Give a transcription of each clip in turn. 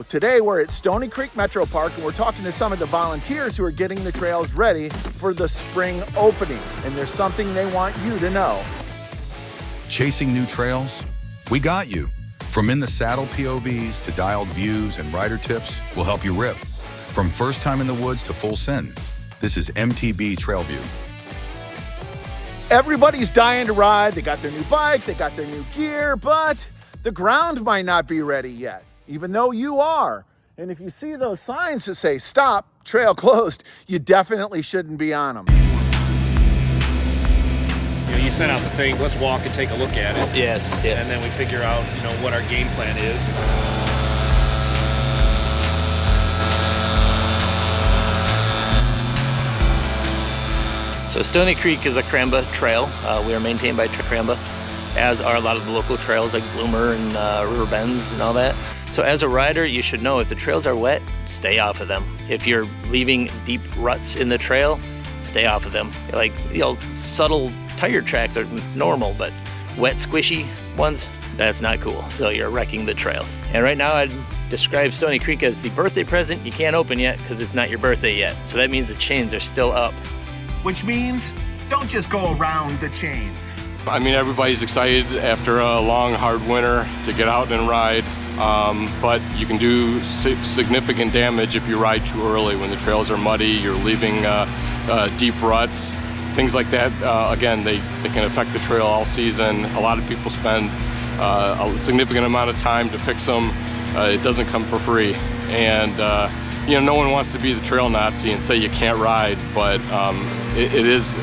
Today we're at Stony Creek Metro Park and we're talking to some of the volunteers who are getting the trails ready for the spring opening. And there's something they want you to know. Chasing new trails? We got you. From in the saddle POVs to dialed views and rider tips, we'll help you rip. From first time in the woods to full send, this is MTB Trail View. Everybody's dying to ride. They got their new bike, they got their new gear, but the ground might not be ready yet, even though you are. And if you see those signs that say stop, trail closed, you definitely shouldn't be on them. You send out the thing, let's walk and take a look at it. Yes. And then we figure out, what our game plan is. So Stony Creek is a CRAMBA trail. We are maintained by CRAMBA, as are a lot of the local trails like Bloomer and River Bends and all that. So as a rider, you should know if the trails are wet, stay off of them. If you're leaving deep ruts in the trail, stay off of them. Like, subtle tire tracks are normal, but wet, squishy ones, that's not cool. So you're wrecking the trails. And right now I'd describe Stony Creek as the birthday present you can't open yet because it's not your birthday yet. So that means the chains are still up. Which means don't just go around the chains. I mean, everybody's excited after a long, hard winter to get out and ride, but you can do significant damage if you ride too early when the trails are muddy, you're leaving deep ruts, things like that. Again, they can affect the trail all season. A lot of people spend a significant amount of time to fix them. It doesn't come for free. And no one wants to be the trail Nazi and say you can't ride, but it is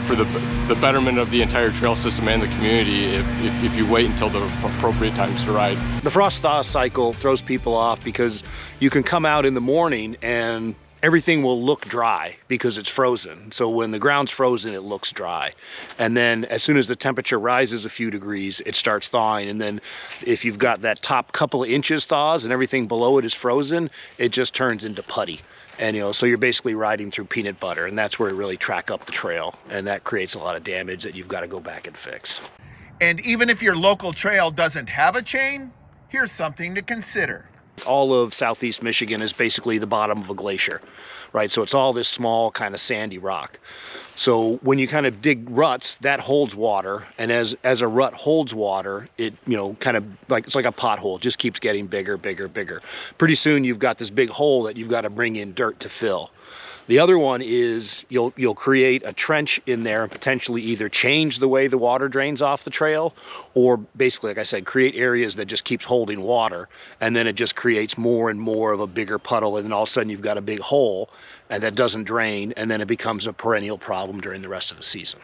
for the betterment of the entire trail system and the community if you wait until the appropriate times to ride. The frost thaw cycle throws people off because you can come out in the morning and everything will look dry because it's frozen. So when the ground's frozen, it looks dry. And then as soon as the temperature rises a few degrees, it starts thawing. And then if you've got that top couple of inches thaws and everything below it is frozen, it just turns into putty. And so you're basically riding through peanut butter, and that's where you really track up the trail. And that creates a lot of damage that you've got to go back and fix. And even if your local trail doesn't have a chain, here's something to consider. All of southeast Michigan is basically the bottom of a glacier, right? So it's all this small kind of sandy rock. So when you kind of dig ruts, that holds water, and as a rut holds water, it kind of it's like a pothole, just keeps getting bigger, bigger, bigger. Pretty soon you've got this big hole that you've got to bring in dirt to fill. The other one is you'll create a trench in there and potentially either change the way the water drains off the trail, or basically, like I said, create areas that just keeps holding water, and then it just creates more and more of a bigger puddle, and then all of a sudden you've got a big hole and that doesn't drain, and then it becomes a perennial problem during the rest of the season.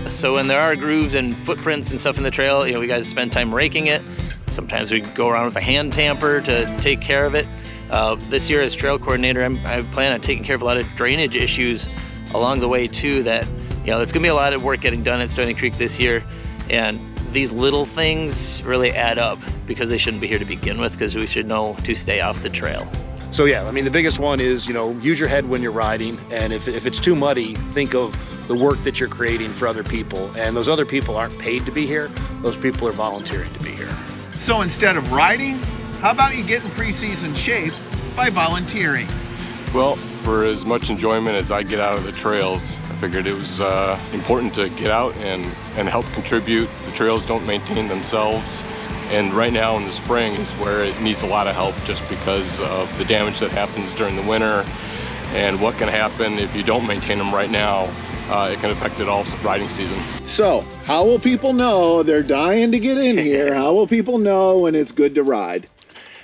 So when there are grooves and footprints and stuff in the trail, we got to spend time raking it. Sometimes we go around with a hand tamper to take care of it. This year as trail coordinator, I plan on taking care of a lot of drainage issues along the way too. That it's gonna be a lot of work getting done at Stony Creek this year, and these little things really add up because they shouldn't be here to begin with, because we should know to stay off the trail. So yeah, I mean, the biggest one is, use your head when you're riding, and if it's too muddy, think of the work that you're creating for other people, and those other people aren't paid to be here, those people are volunteering to be here. So instead of riding, how about you get in preseason shape by volunteering? Well, for as much enjoyment as I get out of the trails, I figured it was important to get out and help contribute. The trails don't maintain themselves, and right now in the spring is where it needs a lot of help, just because of the damage that happens during the winter and what can happen if you don't maintain them right now. It can affect it all riding season. So, how will people know they're dying to get in here? How will people know when it's good to ride?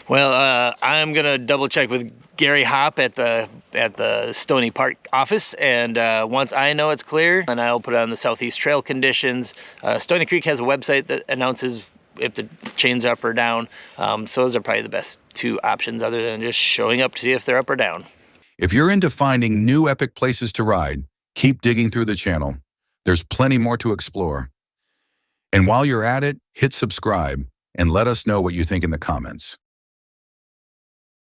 Well, I'm gonna double check with Gary Hopp at the Stony Park office, and once I know it's clear, then I'll put on the Southeast Trail conditions. Stony Creek has a website that announces if the chain's up or down, so those are probably the best two options other than just showing up to see if they're up or down. If you're into finding new epic places to ride, keep digging through the channel. There's plenty more to explore. And while you're at it, hit subscribe and let us know what you think in the comments.